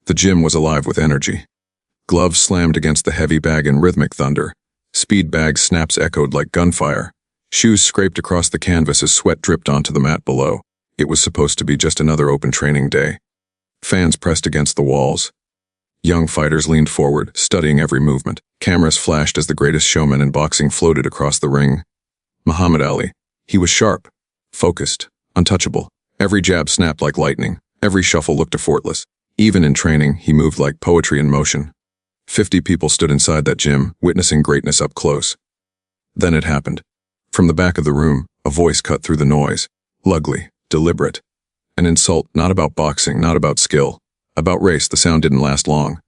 The gym was alive with energy. Gloves slammed against the heavy bag in rhythmic thunder. Speed bag snaps echoed like gunfire. Shoes scraped across the canvas as sweat dripped onto the mat below. It was supposed to be just another open training day. Fans pressed against the walls. Young fighters leaned forward, studying every movement. Cameras flashed as the greatest showman in boxing floated across the ring. Muhammad Ali. He was sharp, focused, untouchable. Every jab snapped like lightning. Every shuffle looked effortless. Even in training, he moved like poetry in motion. 50 people stood inside that gym, witnessing greatness up close. Then it happened. From the back of the room, a voice cut through the noise. Ugly, deliberate. An insult not about boxing, not about skill. About race, the sound didn't last long.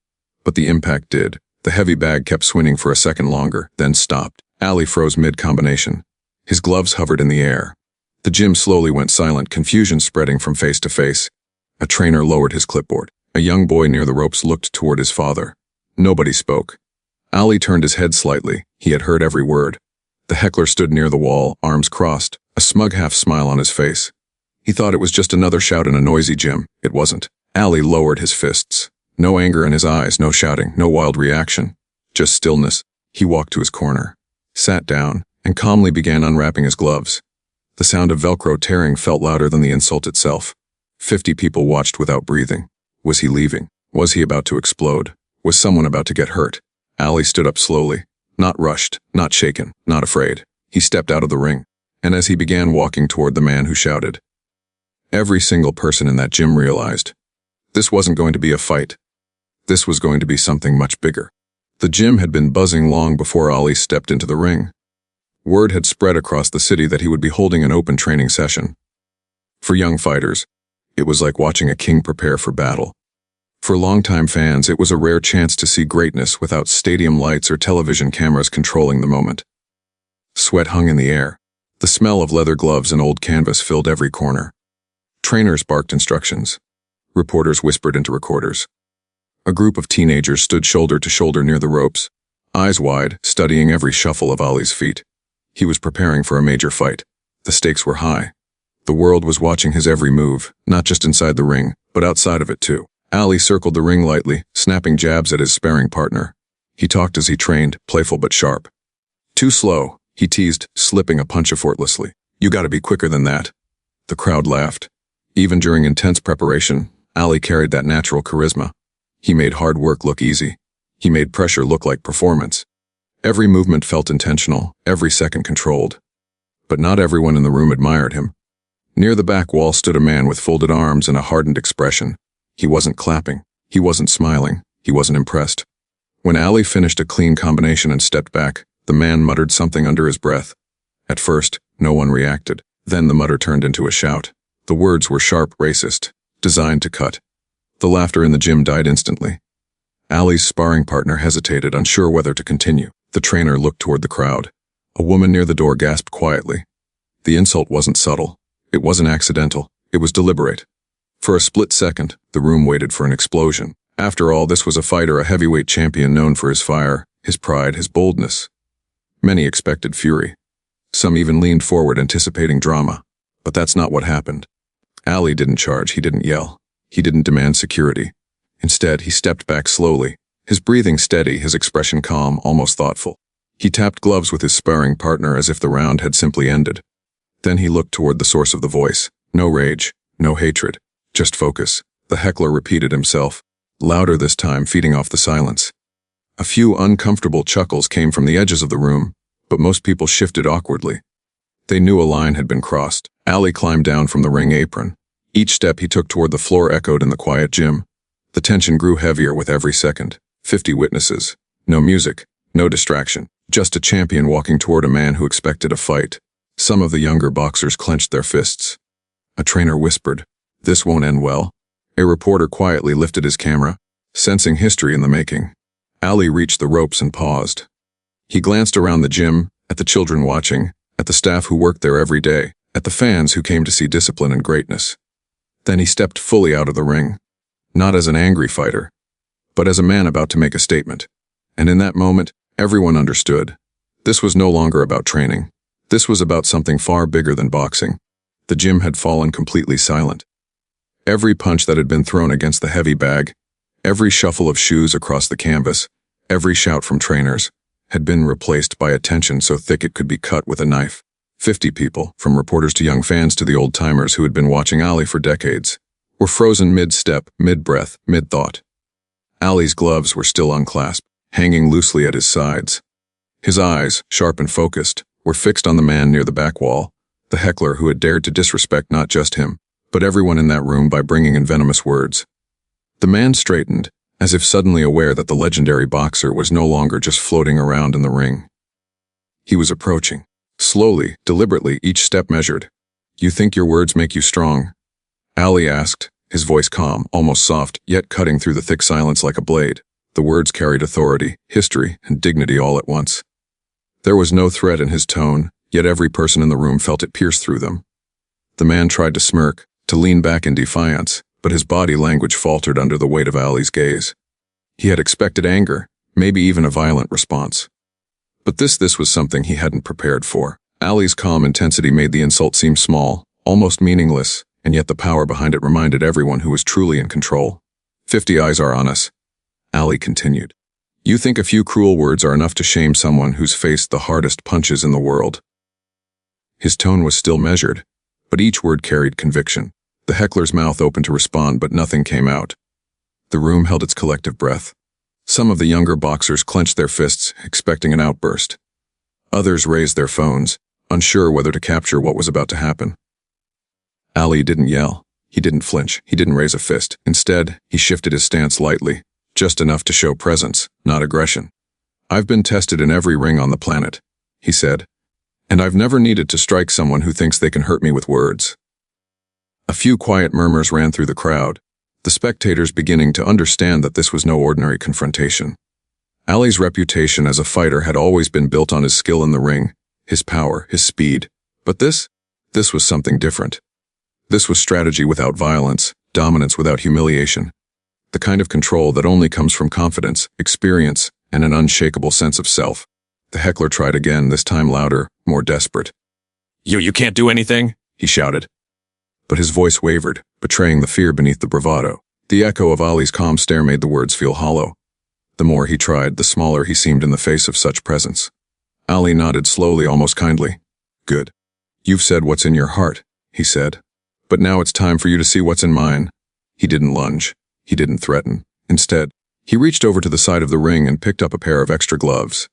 But the impact did. The heavy bag kept swinging for a second longer, then stopped. Ali froze mid-combination. His gloves hovered in the air. The gym slowly went silent, confusion spreading from face to face. A trainer lowered his clipboard. A young boy near the ropes looked toward his father. Nobody spoke. Ali turned his head slightly. He had heard every word. The heckler stood near the wall, arms crossed, a smug half-smile on his face. He thought it was just another shout in a noisy gym. It wasn't. Ali lowered his fists. No anger in his eyes, no shouting, no wild reaction. Just stillness. He walked to his corner, sat down, and calmly began unwrapping his gloves. The sound of Velcro tearing felt louder than the insult itself. 50 people watched without breathing. Was he leaving? Was he about to explode? Was someone about to get hurt? Ali stood up slowly. Not rushed, not shaken, not afraid. He stepped out of the ring. And as he began walking toward the man who shouted, every single person in that gym realized this wasn't going to be a fight. This was going to be something much bigger. The gym had been buzzing long before Ali stepped into the ring. Word had spread across the city that he would be holding an open training session. For young fighters, it was like watching a king prepare for battle. For longtime fans, it was a rare chance to see greatness without stadium lights or television cameras controlling the moment. Sweat hung in the air. The smell of leather gloves and old canvas filled every corner. Trainers barked instructions. Reporters whispered into recorders. A group of teenagers stood shoulder to shoulder near the ropes, eyes wide, studying every shuffle of Ali's feet. He was preparing for a major fight. The stakes were high. The world was watching his every move, not just inside the ring, but outside of it too. Ali circled the ring lightly, snapping jabs at his sparring partner. He talked as he trained, playful but sharp. Too slow, he teased, slipping a punch effortlessly. You gotta be quicker than that. The crowd laughed. Even during intense preparation, Ali carried that natural charisma. He made hard work look easy. He made pressure look like performance. Every movement felt intentional, every second controlled. But not everyone in the room admired him. Near the back wall stood a man with folded arms and a hardened expression. He wasn't clapping. He wasn't smiling. He wasn't impressed. When Ali finished a clean combination and stepped back, the man muttered something under his breath. At first, no one reacted. Then the mutter turned into a shout. The words were sharp, racist, designed to cut. The laughter in the gym died instantly. Ali's sparring partner hesitated, unsure whether to continue. The trainer looked toward the crowd. A woman near the door gasped quietly. The insult wasn't subtle. It wasn't accidental. It was deliberate. For a split second, the room waited for an explosion. After all, this was a fighter, a heavyweight champion known for his fire, his pride, his boldness. Many expected fury. Some even leaned forward, anticipating drama. But that's not what happened. Ali didn't charge. He didn't yell. He didn't demand security. Instead, he stepped back slowly, his breathing steady, his expression calm, almost thoughtful. He tapped gloves with his sparring partner as if the round had simply ended. Then he looked toward the source of the voice. No rage, no hatred, just focus. The heckler repeated himself, louder this time, feeding off the silence. A few uncomfortable chuckles came from the edges of the room, but most people shifted awkwardly. They knew a line had been crossed. Ali climbed down from the ring apron. Each step he took toward the floor echoed in the quiet gym. The tension grew heavier with every second. 50 witnesses. No music, no distraction. Just a champion walking toward a man who expected a fight. Some of the younger boxers clenched their fists. A trainer whispered, "This won't end well." A reporter quietly lifted his camera, sensing history in the making. Ali reached the ropes and paused. He glanced around the gym, at the children watching, at the staff who worked there every day, at the fans who came to see discipline and greatness. Then he stepped fully out of the ring, not as an angry fighter, but as a man about to make a statement. And in that moment, everyone understood. This was no longer about training. This was about something far bigger than boxing. The gym had fallen completely silent. Every punch that had been thrown against the heavy bag, Every shuffle of shoes across the canvas, every shout from trainers, had been replaced by a tension so thick it could be cut with a knife. 50 people, from reporters to young fans to the old-timers who had been watching Ali for decades, were frozen mid-step, mid-breath, mid-thought. Ali's gloves were still unclasped, hanging loosely at his sides. His eyes, sharp and focused, were fixed on the man near the back wall, the heckler who had dared to disrespect not just him, but everyone in that room by bringing in venomous words. The man straightened, as if suddenly aware that the legendary boxer was no longer just floating around in the ring. He was approaching. Slowly, deliberately, each step measured. "You think your words make you strong?" Ali asked, his voice calm, almost soft, yet cutting through the thick silence like a blade. The words carried authority, history, and dignity all at once. There was no threat in his tone, yet every person in the room felt it pierce through them. The man tried to smirk, to lean back in defiance, but his body language faltered under the weight of Ali's gaze. He had expected anger, maybe even a violent response. But this was something he hadn't prepared for. Ali's calm intensity made the insult seem small, almost meaningless, and yet the power behind it reminded everyone who was truly in control. 50 eyes are on us, Ali continued. You think a few cruel words are enough to shame someone who's faced the hardest punches in the world. His tone was still measured, but each word carried conviction. The heckler's mouth opened to respond, but nothing came out. The room held its collective breath. Some of the younger boxers clenched their fists, expecting an outburst. Others raised their phones, unsure whether to capture what was about to happen. Ali didn't yell. He didn't flinch. He didn't raise a fist. Instead, he shifted his stance lightly, just enough to show presence, not aggression. "I've been tested in every ring on the planet," he said, "and I've never needed to strike someone who thinks they can hurt me with words." A few quiet murmurs ran through the crowd, the spectators beginning to understand that this was no ordinary confrontation. Ali's reputation as a fighter had always been built on his skill in the ring, his power, his speed. But this was something different. This was strategy without violence, dominance without humiliation. The kind of control that only comes from confidence, experience, and an unshakable sense of self. The heckler tried again, this time louder, more desperate. You can't do anything?" he shouted. But his voice wavered, betraying the fear beneath the bravado. The echo of Ali's calm stare made the words feel hollow. The more he tried, the smaller he seemed in the face of such presence. Ali nodded slowly, almost kindly. "Good. You've said what's in your heart," he said. "But now it's time for you to see what's in mine." He didn't lunge. He didn't threaten. Instead, he reached over to the side of the ring and picked up a pair of extra gloves.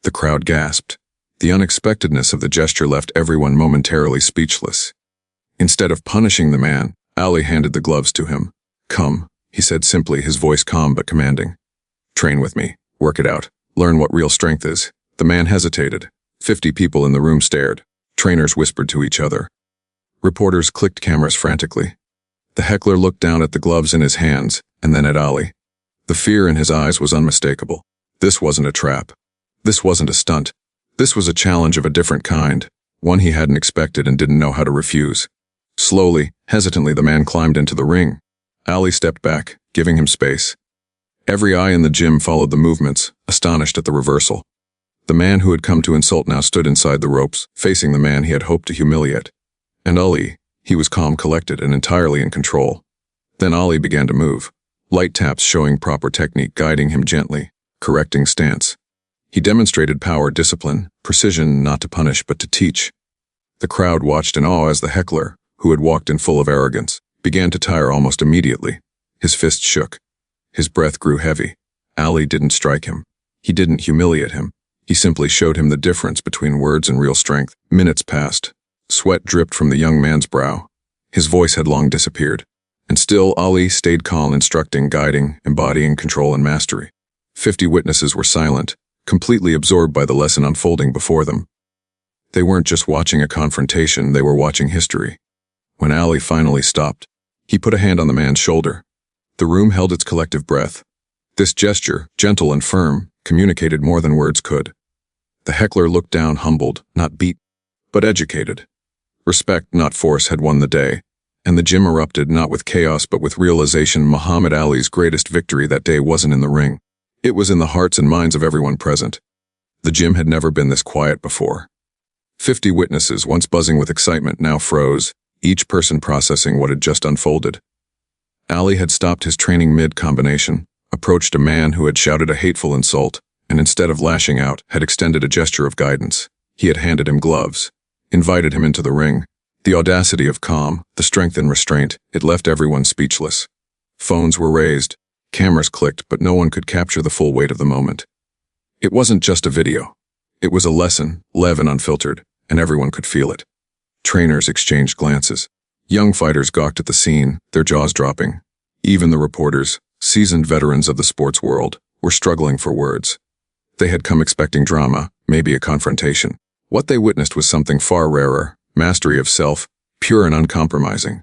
The crowd gasped. The unexpectedness of the gesture left everyone momentarily speechless. Instead of punishing the man, Ali handed the gloves to him. "Come," he said simply, his voice calm but commanding. "Train with me. Work it out. Learn what real strength is." The man hesitated. 50 people in the room stared. Trainers whispered to each other. Reporters clicked cameras frantically. The heckler looked down at the gloves in his hands, and then at Ali. The fear in his eyes was unmistakable. This wasn't a trap. This wasn't a stunt. This was a challenge of a different kind, one he hadn't expected and didn't know how to refuse. Slowly, hesitantly, the man climbed into the ring. Ali stepped back, giving him space. Every eye in the gym followed the movements, astonished at the reversal. The man who had come to insult now stood inside the ropes, facing the man he had hoped to humiliate. And Ali, he was calm, collected, and entirely in control. Then Ali began to move. Light taps showing proper technique, guiding him gently, correcting stance. He demonstrated power, discipline, precision, not to punish but to teach. The crowd watched in awe as the heckler, who had walked in full of arrogance, began to tire almost immediately. His fist shook. His breath grew heavy. Ali didn't strike him. He didn't humiliate him. He simply showed him the difference between words and real strength. Minutes passed. Sweat dripped from the young man's brow. His voice had long disappeared. And still Ali stayed calm, instructing, guiding, embodying control and mastery. 50 witnesses were silent, completely absorbed by the lesson unfolding before them. They weren't just watching a confrontation, they were watching history. When Ali finally stopped, he put a hand on the man's shoulder. The room held its collective breath. This gesture, gentle and firm, communicated more than words could. The heckler looked down, humbled, not beat, but educated. Respect, not force, had won the day, and the gym erupted not with chaos but with realization. Muhammad Ali's greatest victory that day wasn't in the ring. It was in the hearts and minds of everyone present. The gym had never been this quiet before. 50 witnesses, once buzzing with excitement, now froze, each person processing what had just unfolded. Ali had stopped his training mid-combination, approached a man who had shouted a hateful insult, and instead of lashing out, had extended a gesture of guidance. He had handed him gloves, invited him into the ring. The audacity of calm, the strength in restraint, it left everyone speechless. Phones were raised, cameras clicked, but no one could capture the full weight of the moment. It wasn't just a video. It was a lesson, live and unfiltered, and everyone could feel it. Trainers exchanged glances. Young fighters gawked at the scene, their jaws dropping. Even the reporters, seasoned veterans of the sports world, were struggling for words. They had come expecting drama, maybe a confrontation. What they witnessed was something far rarer, mastery of self, pure and uncompromising.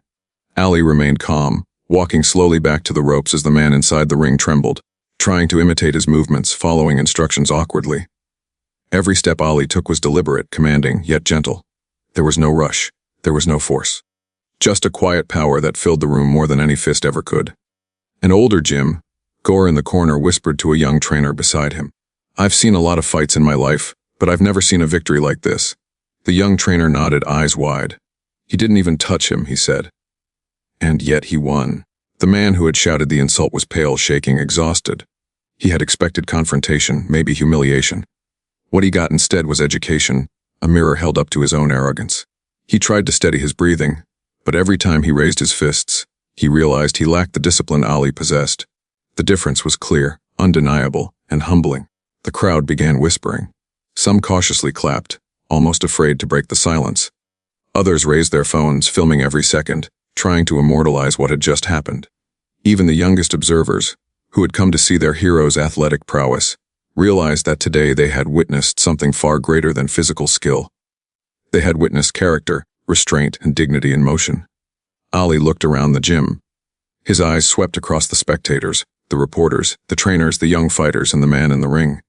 Ali remained calm, walking slowly back to the ropes as the man inside the ring trembled, trying to imitate his movements, following instructions awkwardly. Every step Ali took was deliberate, commanding, yet gentle. There was no rush. There was no force. Just a quiet power that filled the room more than any fist ever could. An older Jim, Gore in the corner, whispered to a young trainer beside him. "I've seen a lot of fights in my life, but I've never seen a victory like this." The young trainer nodded, eyes wide. "He didn't even touch him," he said. And yet he won. The man who had shouted the insult was pale, shaking, exhausted. He had expected confrontation, maybe humiliation. What he got instead was education, a mirror held up to his own arrogance. He tried to steady his breathing, but every time he raised his fists, he realized he lacked the discipline Ali possessed. The difference was clear, undeniable, and humbling. The crowd began whispering. Some cautiously clapped, almost afraid to break the silence. Others raised their phones, filming every second, trying to immortalize what had just happened. Even the youngest observers, who had come to see their hero's athletic prowess, realized that today they had witnessed something far greater than physical skill. They had witnessed character, restraint, and dignity in motion. Ali looked around the gym. His eyes swept across the spectators, the reporters, the trainers, the young fighters, and the man in the ring.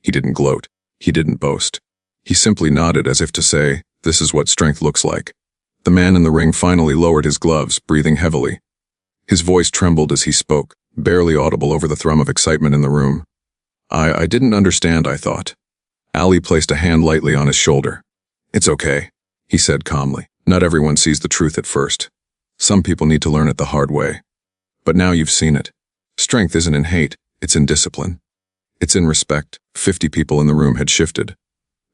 He didn't gloat. He didn't boast. He simply nodded as if to say, "This is what strength looks like." The man in the ring finally lowered his gloves, breathing heavily. His voice trembled as he spoke, barely audible over the thrum of excitement in the room. I didn't understand, I thought." Ali placed a hand lightly on his shoulder. "It's okay," he said calmly. "Not everyone sees the truth at first. Some people need to learn it the hard way. But now you've seen it. Strength isn't in hate, it's in discipline. It's in respect." 50 people in the room had shifted.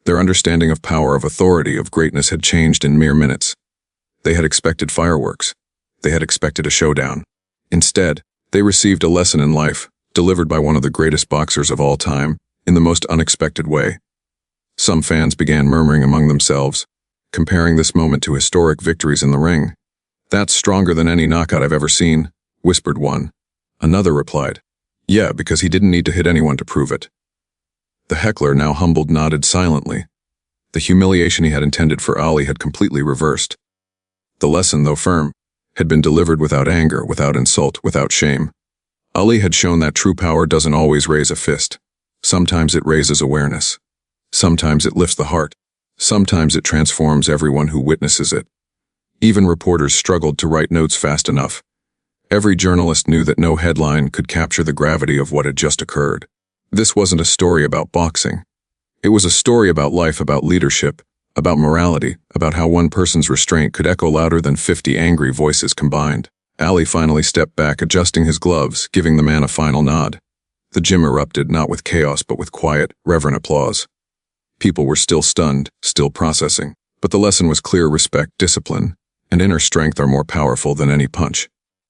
Their understanding of power, of authority, of greatness had changed in mere minutes. They had expected fireworks. They had expected a showdown. Instead, they received a lesson in life, delivered by one of the greatest boxers of all time, in the most unexpected way. Some fans began murmuring among themselves, comparing this moment to historic victories in the ring. "That's stronger than any knockout I've ever seen," whispered one. Another replied, "Yeah, because he didn't need to hit anyone to prove it." The Heckler, now humbled, nodded silently. The humiliation he had intended for Ali had completely reversed. The lesson, though firm, had been delivered without anger, without insult, without shame. Ali had shown that true power doesn't always raise a fist. Sometimes it raises awareness. Sometimes it lifts the heart. Sometimes it transforms everyone who witnesses it. Even reporters struggled to write notes fast enough. Every journalist knew that no headline could capture the gravity of what had just occurred. This wasn't a story about boxing. It was a story about life, about leadership, about morality, about how one person's restraint could echo louder than 50 angry voices combined. Ali finally stepped back, adjusting his gloves, giving the man a final nod. The gym erupted, not with chaos, but with quiet, reverent applause. People were still stunned, still processing. But the lesson was clear: respect, discipline, and inner strength are more powerful than any punch.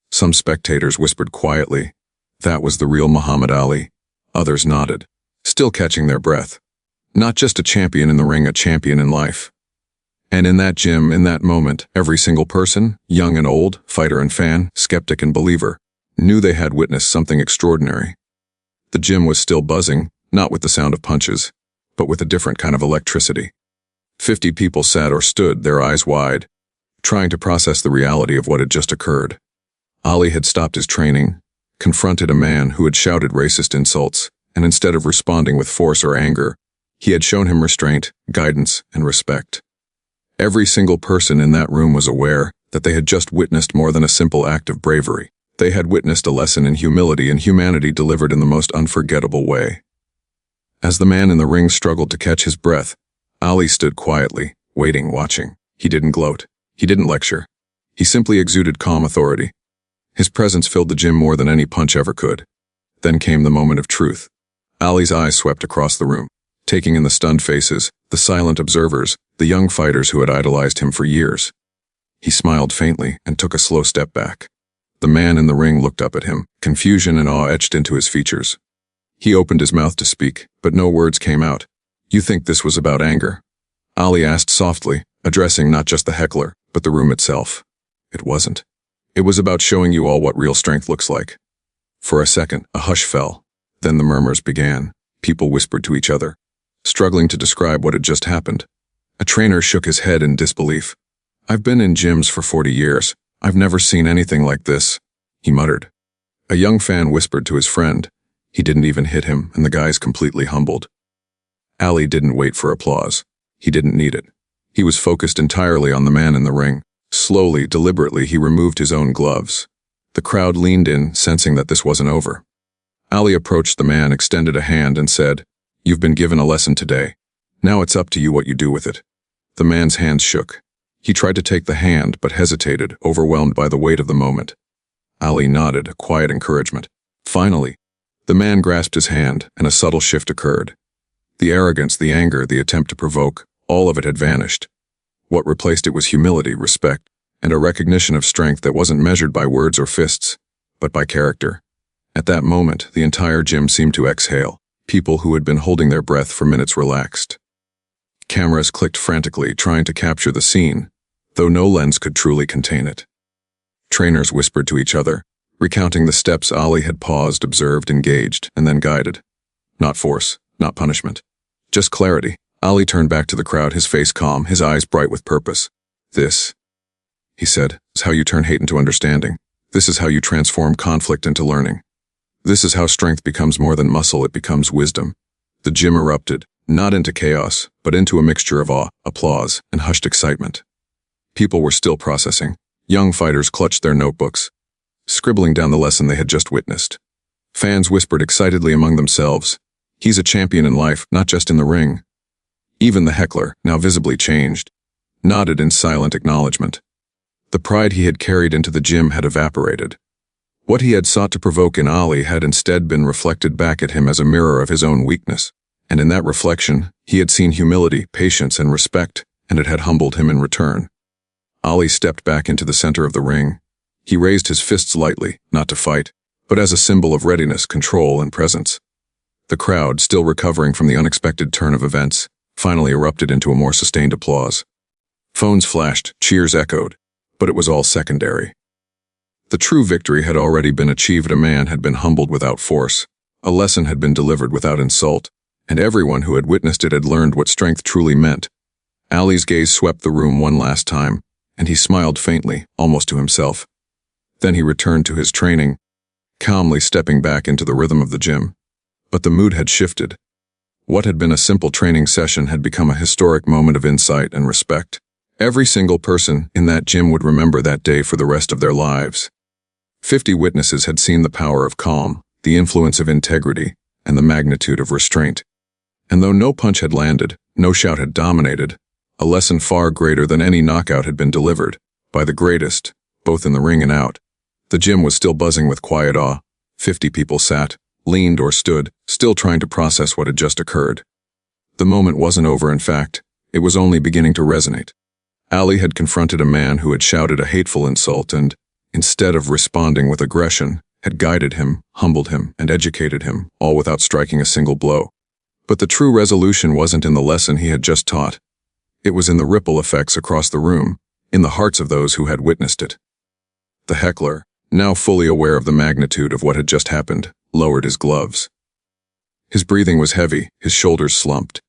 Some spectators whispered quietly, "That was the real Muhammad Ali." Others nodded, still catching their breath. Not just a champion in the ring, a champion in life. And in that gym, in that moment, every single person, young and old, fighter and fan, skeptic and believer, knew they had witnessed something extraordinary. The gym was still buzzing, not with the sound of punches, but with a different kind of electricity. 50 people sat or stood, their eyes wide, trying to process the reality of what had just occurred. Ali had stopped his training, confronted a man who had shouted racist insults, and instead of responding with force or anger, he had shown him restraint, guidance, and respect. Every single person in that room was aware that they had just witnessed more than a simple act of bravery. They had witnessed a lesson in humility and humanity delivered in the most unforgettable way. As the man in the ring struggled to catch his breath, Ali stood quietly, waiting, watching. He didn't gloat. He didn't lecture. He simply exuded calm authority. His presence filled the gym more than any punch ever could. Then came the moment of truth. Ali's eyes swept across the room, taking in the stunned faces, the silent observers, the young fighters who had idolized him for years. He smiled faintly and took a slow step back. The man in the ring looked up at him, confusion and awe etched into his features. He opened his mouth to speak, but no words came out. "You think this was about anger?" Ali asked softly, addressing not just the heckler, but the room itself. It wasn't. It was about showing you all what real strength looks like. For a second, a hush fell. Then the murmurs began. People whispered to each other, struggling to describe what had just happened. A trainer shook his head in disbelief. "I've been in gyms for 40 years. I've never seen anything like this," he muttered. A young fan whispered to his friend. He didn't even hit him, and the guy's completely humbled. Ali didn't wait for applause. He didn't need it. He was focused entirely on the man in the ring. Slowly, deliberately, he removed his own gloves. The crowd leaned in, sensing that this wasn't over. Ali approached the man, extended a hand, and said, "You've been given a lesson today. Now it's up to you what you do with it." The man's hands shook. He tried to take the hand, but hesitated, overwhelmed by the weight of the moment. Ali nodded, a quiet encouragement. Finally, the man grasped his hand, and a subtle shift occurred. The arrogance, the anger, the attempt to provoke, all of it had vanished. What replaced it was humility, respect, and a recognition of strength that wasn't measured by words or fists, but by character. At that moment, the entire gym seemed to exhale. People who had been holding their breath for minutes relaxed. Cameras clicked frantically, trying to capture the scene, though no lens could truly contain it. Trainers whispered to each other, recounting the steps Ali had paused, observed, engaged, and then guided. Not force, not punishment. Just clarity. Ali turned back to the crowd, his face calm, his eyes bright with purpose. "This," he said, "is how you turn hate into understanding. This is how you transform conflict into learning. This is how strength becomes more than muscle, it becomes wisdom." The gym erupted, not into chaos, but into a mixture of awe, applause, and hushed excitement. People were still processing. Young fighters clutched their notebooks, scribbling down the lesson they had just witnessed. Fans whispered excitedly among themselves, "He's a champion in life, not just in the ring." Even the heckler, now visibly changed, nodded in silent acknowledgement. The pride he had carried into the gym had evaporated. What he had sought to provoke in Ali had instead been reflected back at him as a mirror of his own weakness, and in that reflection, he had seen humility, patience, and respect, and it had humbled him in return. Ali stepped back into the center of the ring. He raised his fists lightly, not to fight, but as a symbol of readiness, control, and presence. The crowd, still recovering from the unexpected turn of events, finally erupted into a more sustained applause. Phones flashed, cheers echoed, but it was all secondary. The true victory had already been achieved. A man had been humbled without force, a lesson had been delivered without insult, and everyone who had witnessed it had learned what strength truly meant. Ali's gaze swept the room one last time, and he smiled faintly, almost to himself. Then he returned to his training, calmly stepping back into the rhythm of the gym. But the mood had shifted. What had been a simple training session had become a historic moment of insight and respect. Every single person in that gym would remember that day for the rest of their lives. 50 witnesses had seen the power of calm, the influence of integrity, and the magnitude of restraint. And though no punch had landed, no shout had dominated, a lesson far greater than any knockout had been delivered, by the greatest, both in the ring and out. The gym was still buzzing with quiet awe. 50 people sat, leaned or stood, still trying to process what had just occurred. The moment wasn't over, in fact, it was only beginning to resonate. Ali had confronted a man who had shouted a hateful insult and, instead of responding with aggression, had guided him, humbled him, and educated him, all without striking a single blow. But the true resolution wasn't in the lesson he had just taught. It was in the ripple effects across the room, in the hearts of those who had witnessed it. The heckler, now fully aware of the magnitude of what had just happened, lowered his gloves. His breathing was heavy, his shoulders slumped.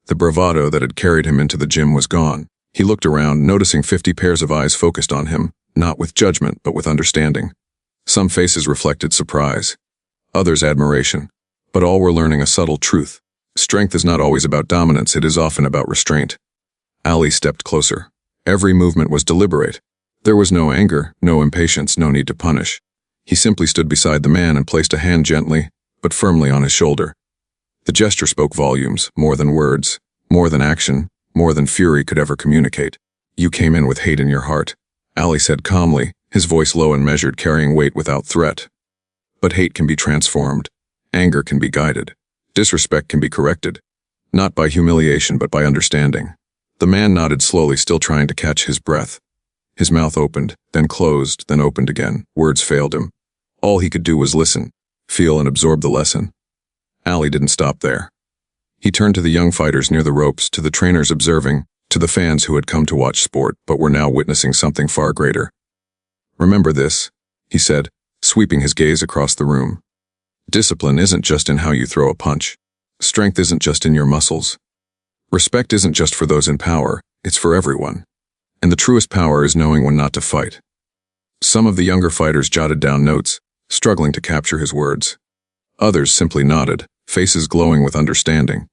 The bravado that had carried him into the gym was gone. He looked around, noticing 50 pairs of eyes focused on him, not with judgment, but with understanding. Some faces reflected surprise, others admiration, but all were learning a subtle truth. Strength is not always about dominance, it is often about restraint. Ali stepped closer. Every movement was deliberate. There was no anger, no impatience, no need to punish. He simply stood beside the man and placed a hand gently, but firmly on his shoulder. The gesture spoke volumes, more than words, more than action, more than fury could ever communicate. "You came in with hate in your heart," Ali said calmly, his voice low and measured, carrying weight without threat. But hate can be transformed. Anger can be guided. Disrespect can be corrected. Not by humiliation, but by understanding. The man nodded slowly, still trying to catch his breath. His mouth opened, then closed, then opened again. Words failed him. All he could do was listen, feel, and absorb the lesson. Ali didn't stop there. He turned to the young fighters near the ropes, to the trainers observing, to the fans who had come to watch sport but were now witnessing something far greater. "Remember this," he said, sweeping his gaze across the room. "Discipline isn't just in how you throw a punch. Strength isn't just in your muscles. Respect isn't just for those in power, it's for everyone. And the truest power is knowing when not to fight." Some of the younger fighters jotted down notes, struggling to capture his words. Others simply nodded, faces glowing with understanding.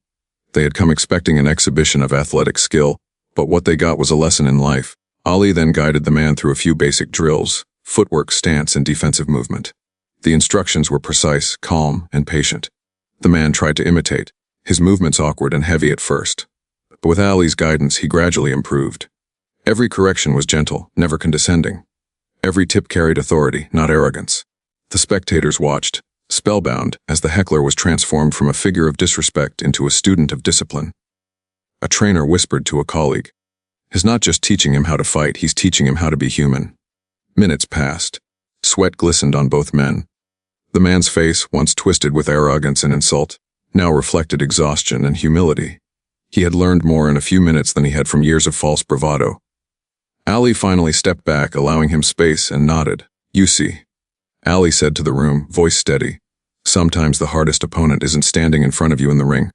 They had come expecting an exhibition of athletic skill, but what they got was a lesson in life. Ali then guided the man through a few basic drills: footwork, stance, and defensive movement. The instructions were precise, calm, and patient. The man tried to imitate, his movements awkward and heavy at first. But with Ali's guidance, he gradually improved. Every correction was gentle, never condescending. Every tip carried authority, not arrogance. The spectators watched, spellbound, as the Heckler was transformed from a figure of disrespect into a student of discipline. A trainer whispered to a colleague, "He's not just teaching him how to fight, he's teaching him how to be human." Minutes passed. Sweat glistened on both men. The man's face, once twisted with arrogance and insult, now reflected exhaustion and humility. He had learned more in a few minutes than he had from years of false bravado. Ali finally stepped back, allowing him space, and nodded. "You see," Ali said to the room, voice steady, "sometimes the hardest opponent isn't standing in front of you in the ring.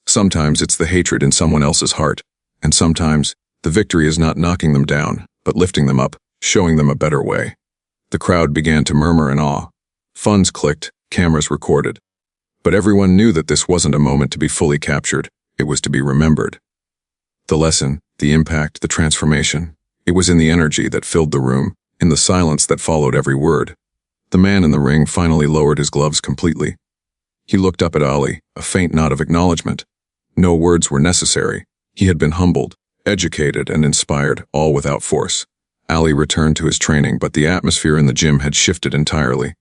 Sometimes it's the hatred in someone else's heart, and sometimes the victory is not knocking them down, but lifting them up, showing them a better way." The crowd began to murmur in awe. Phones clicked, cameras recorded. But everyone knew that this wasn't a moment to be fully captured, it was to be remembered. The lesson, the impact, the transformation, it was in the energy that filled the room, in the silence that followed every word. The man in the ring finally lowered his gloves completely. He looked up at Ali, a faint nod of acknowledgement. No words were necessary. He had been humbled, educated, and inspired, all without force. Ali returned to his training, but the atmosphere in the gym had shifted entirely.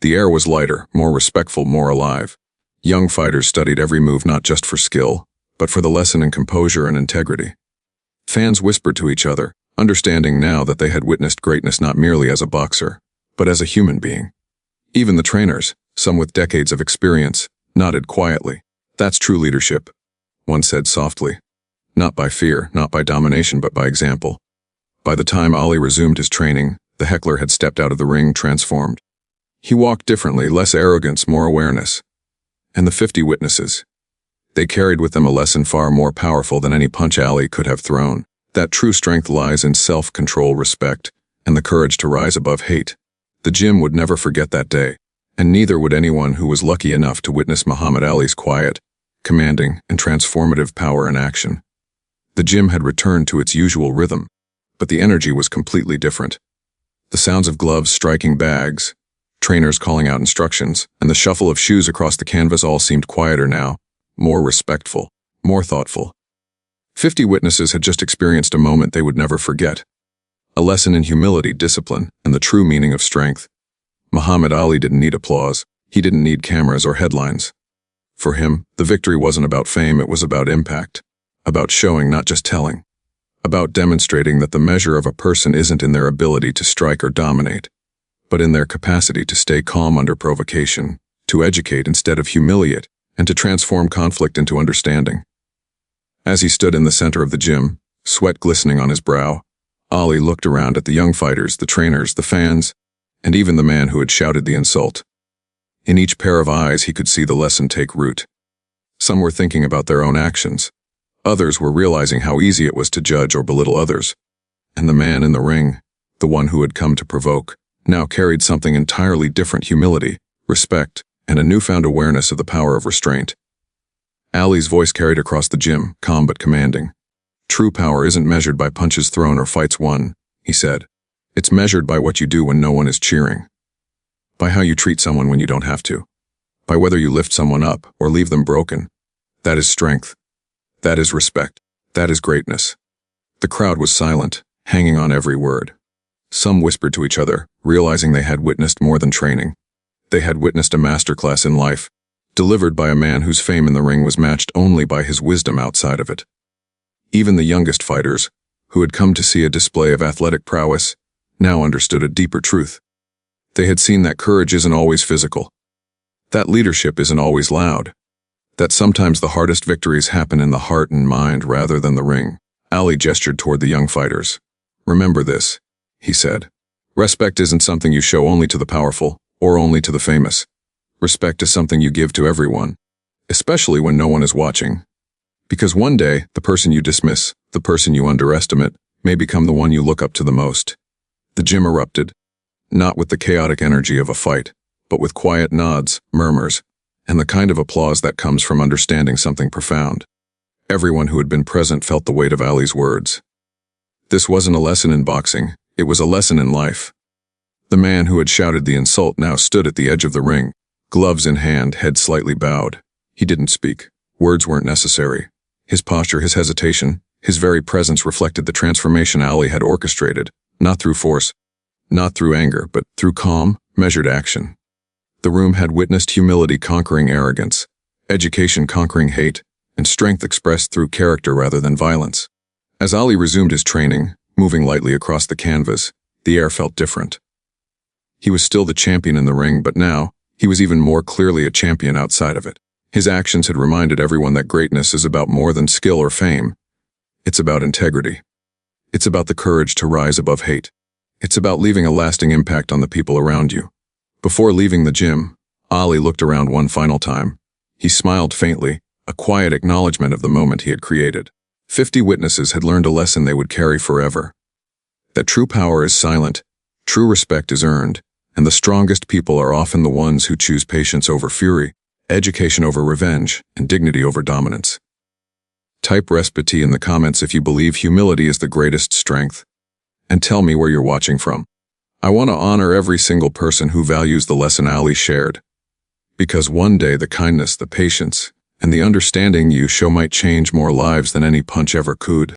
The air was lighter, more respectful, more alive. Young fighters studied every move not just for skill, but for the lesson in composure and integrity. Fans whispered to each other, understanding now that they had witnessed greatness not merely as a boxer, but as a human being. Even the trainers, some with decades of experience, nodded quietly. "That's true leadership," one said softly. "Not by fear, not by domination, but by example." By the time Ali resumed his training, the Heckler had stepped out of the ring transformed. He walked differently, less arrogance, more awareness. And the 50 witnesses, they carried with them a lesson far more powerful than any punch Ali could have thrown. That true strength lies in self-control, respect, and the courage to rise above hate. The gym would never forget that day, and neither would anyone who was lucky enough to witness Muhammad Ali's quiet, commanding, and transformative power in action. The gym had returned to its usual rhythm, but the energy was completely different. The sounds of gloves striking bags, trainers calling out instructions, and the shuffle of shoes across the canvas all seemed quieter now, more respectful, more thoughtful. 50 witnesses had just experienced a moment they would never forget. A lesson in humility, discipline, and the true meaning of strength. Muhammad Ali didn't need applause. He didn't need cameras or headlines. For him, the victory wasn't about fame, it was about impact. About showing, not just telling. About demonstrating that the measure of a person isn't in their ability to strike or dominate, but in their capacity to stay calm under provocation, to educate instead of humiliate, and to transform conflict into understanding. As he stood in the center of the gym, sweat glistening on his brow, Ali looked around at the young fighters, the trainers, the fans, and even the man who had shouted the insult. In each pair of eyes he could see the lesson take root. Some were thinking about their own actions. Others were realizing how easy it was to judge or belittle others. And the man in the ring, the one who had come to provoke, now carried something entirely different: humility, respect, and a newfound awareness of the power of restraint. Ali's voice carried across the gym, calm but commanding. "True power isn't measured by punches thrown or fights won," he said. "It's measured by what you do when no one is cheering. By how you treat someone when you don't have to. By whether you lift someone up or leave them broken. That is strength. That is respect. That is greatness." The crowd was silent, hanging on every word. Some whispered to each other, realizing they had witnessed more than training. They had witnessed a masterclass in life, delivered by a man whose fame in the ring was matched only by his wisdom outside of it. Even the youngest fighters, who had come to see a display of athletic prowess, now understood a deeper truth. They had seen that courage isn't always physical, that leadership isn't always loud, that sometimes the hardest victories happen in the heart and mind rather than the ring. Ali gestured toward the young fighters. "Remember this," he said. "Respect isn't something you show only to the powerful or only to the famous. Respect is something you give to everyone, especially when no one is watching. Because one day, the person you dismiss, the person you underestimate, may become the one you look up to the most." The gym erupted, not with the chaotic energy of a fight, but with quiet nods, murmurs, and the kind of applause that comes from understanding something profound. Everyone who had been present felt the weight of Ali's words. This wasn't a lesson in boxing, it was a lesson in life. The man who had shouted the insult now stood at the edge of the ring, gloves in hand, head slightly bowed. He didn't speak. Words weren't necessary. His posture, his hesitation, his very presence reflected the transformation Ali had orchestrated, not through force, not through anger, but through calm, measured action. The room had witnessed humility conquering arrogance, education conquering hate, and strength expressed through character rather than violence. As Ali resumed his training, moving lightly across the canvas, the air felt different. He was still the champion in the ring, but now, he was even more clearly a champion outside of it. His actions had reminded everyone that greatness is about more than skill or fame. It's about integrity. It's about the courage to rise above hate. It's about leaving a lasting impact on the people around you. Before leaving the gym, Ali looked around one final time. He smiled faintly, a quiet acknowledgement of the moment he had created. 50 witnesses had learned a lesson they would carry forever. That true power is silent, true respect is earned, and the strongest people are often the ones who choose patience over fury, education over revenge, and dignity over dominance. Type respect in the comments if you believe humility is the greatest strength. And tell me where you're watching from. I want to honor every single person who values the lesson Ali shared. Because one day the kindness, the patience, and the understanding you show might change more lives than any punch ever could.